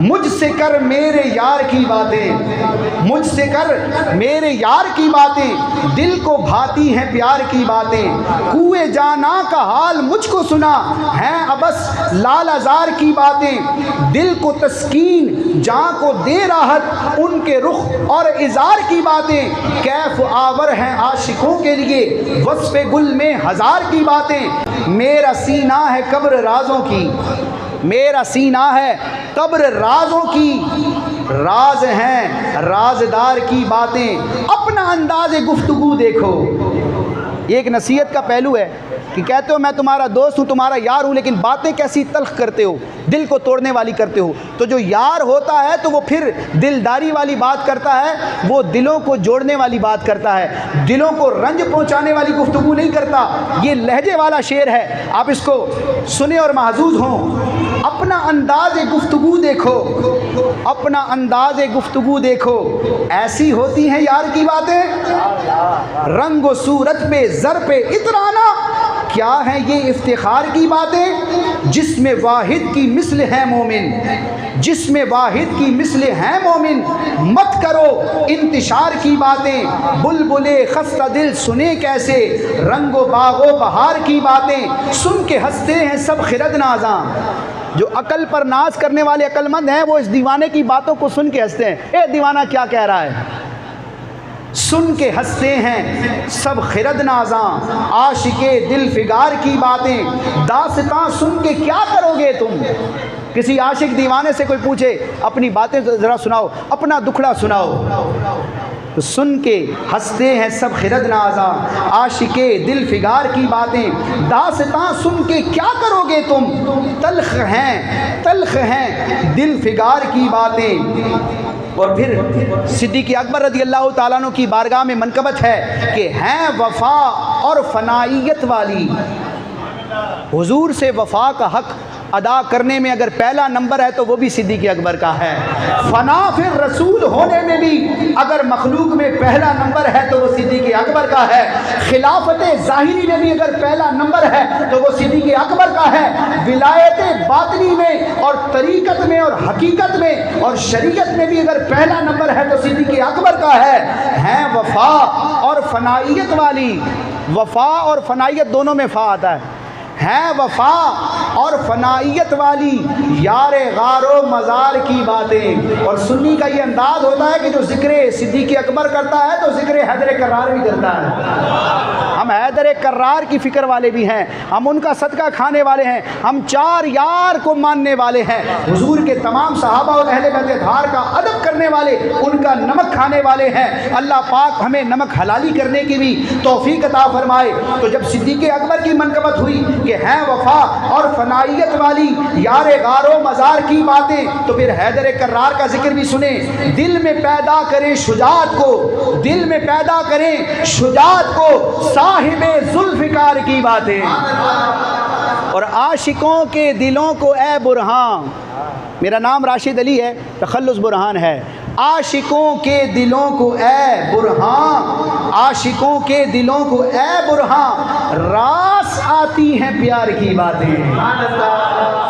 مجھ سے کر میرے یار کی باتیں، مجھ سے کر میرے یار کی باتیں، دل کو بھاتی ہیں پیار کی باتیں، کوئے جانا کا حال مجھ کو سنا ہیں ابس لال ازار کی باتیں، دل کو تسکین جاں کو دے راحت ان کے رخ اور اظہار کی باتیں، کیف آور ہیں عاشقوں کے لیے وصف گل میں ہزار کی باتیں، میرا سینہ ہے قبر رازوں کی، میرا سینہ ہے قبر رازوں کی، راز ہیں رازدار کی باتیں، اپنا انداز گفتگو دیکھو۔ یہ ایک نصیحت کا پہلو ہے کہ کہتے ہو میں تمہارا دوست ہوں، تمہارا یار ہوں، لیکن باتیں کیسی تلخ کرتے ہو، دل کو توڑنے والی کرتے ہو۔ تو جو یار ہوتا ہے تو وہ پھر دلداری والی بات کرتا ہے، وہ دلوں کو جوڑنے والی بات کرتا ہے، دلوں کو رنج پہنچانے والی گفتگو نہیں کرتا۔ یہ لہجے والا شعر ہے، آپ اس کو سنیں اور محظوظ ہوں۔ اپنا انداز گفتگو دیکھو، اپنا انداز گفتگو دیکھو، ایسی ہوتی ہیں یار کی باتیں، رنگ و صورت پہ زر پہ اترانا، کیا ہیں یہ افتخار کی باتیں، جس میں واحد کی مثل ہے مومن، جس میں واحد کی مثل ہے مومن، مت کرو انتشار کی باتیں، بلبلے خستہ دل سنے کیسے رنگ و باغ و بہار کی باتیں، سن کے ہنستے ہیں سب خرد نازاں۔ جو عقل پر ناز کرنے والے عقل مند ہیں وہ اس دیوانے کی باتوں کو سن کے ہنستے ہیں، اے دیوانہ کیا کہہ رہا ہے، سن کے ہنستے ہیں سب خرد نازاں، عاشق دل فگار کی باتیں، داستاں سن کے کیا کرو گے تم۔ کسی عاشق دیوانے سے کوئی پوچھے اپنی باتیں ذرا سناؤ، اپنا دکھڑا سناؤ، تو سن کے ہنستے ہیں سب خرد نازاں، عاشق دل فگار کی باتیں، داستاں سن کے کیا کرو گے تم، تلخ ہیں دل فگار کی باتیں۔ اور پھر صدیق اکبر رضی اللہ تعالیٰ عنہ کی بارگاہ میں منقبت ہے کہ ہیں وفا اور فنائیت والی، حضور سے وفا کا حق ادا کرنے میں اگر پہلا نمبر ہے تو وہ بھی صدیق اکبر کا ہے، فنا پھر رسول ہونے میں بھی اگر مخلوق میں پہلا نمبر ہے تو وہ صدیق اکبر کا ہے، خلافت ظاہری میں بھی اگر پہلا نمبر ہے تو وہ صدیق اکبر کا ہے، ولایت باطنی میں اور طریقت میں اور حقیقت میں اور شریعت میں بھی اگر پہلا نمبر ہے تو صدیق اکبر کا ہے۔ ہیں وفا اور فنائیت والی، وفا اور فنائیت دونوں میں فا آتا ہے، ہیں وفا اور فنائیت والی، یار غار و مزار کی باتیں۔ اور سنی کا یہ انداز ہوتا ہے کہ جو ذکر صدیق اکبر کرتا ہے تو ذکر حیدر کرار بھی کرتا ہے۔ ہم حیدر کرار کی فکر والے بھی ہیں، ہم ان کا صدقہ کھانے والے ہیں، ہم چار یار کو ماننے والے ہیں، حضور کے تمام صحابہ اور اہل بیت اطہار کا ادب کرنے والے، ان کا نمک کھانے والے ہیں۔ اللہ پاک ہمیں نمک حلالی کرنے کی بھی توفیق عطا فرمائے۔ تو جب صدیق اکبر کی منقبت ہوئی کہ ہیں وفا اور فنائیت والی، یار غار و مزار کی باتیں، تو پھر حیدر کرار کا ذکر بھی سنیں، دل میں پیدا کریں شجاعت کو، دل میں پیدا کریں شجاعت کو، صاحب ذوالفقار کی باتیں، اور عاشقوں کے دلوں کو اے برہان، میرا نام راشد علی ہے، تخلص برہان ہے، عاشقوں کے دلوں کو اے برہان، عاشقوں کے دلوں کو اے برہان، راس آتی ہیں پیار کی باتیں۔